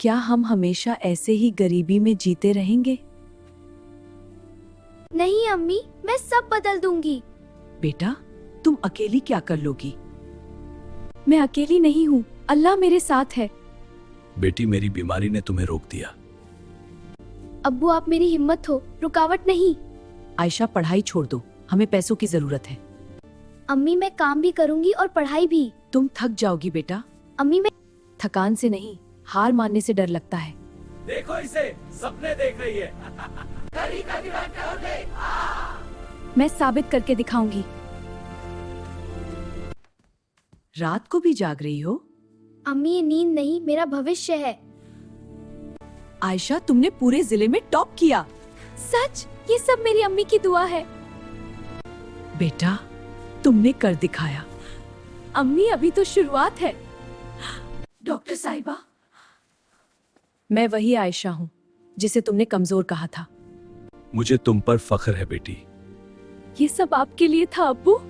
क्या हम हमेशा ऐसे ही गरीबी में जीते रहेंगे? नहीं अम्मी, मैं सब बदल दूंगी। बेटा, तुम अकेली क्या कर लोगी? मैं अकेली नहीं हूँ, अल्लाह मेरे साथ है। बेटी, मेरी बीमारी ने तुम्हें रोक दिया। अब्बू, आप मेरी हिम्मत हो, रुकावट नहीं। आयशा, पढ़ाई छोड़ दो, हमें पैसों की जरूरत है। अम्मी, मैं काम भी करूंगी और पढ़ाई भी। तुम थक जाओगी बेटा। अम्मी, मैं थकान से नहीं, हार मानने से डर लगता है। देखो इसे, सपने देख रही है। मैं साबित करके दिखाऊंगी। रात को भी जाग रही हो? अम्मी, ये नींद नहीं, मेरा भविष्य है। आयशा, तुमने पूरे जिले में टॉप किया। सच? ये सब मेरी अम्मी की दुआ है। बेटा, तुमने कर दिखाया। अम्मी, अभी तो शुरुआत है। डॉक्टर साहिबा, मैं वही आयशा हूँ जिसे तुमने कमजोर कहा था। मुझे तुम पर फख्र है बेटी। ये सब आपके लिए था अब्बू।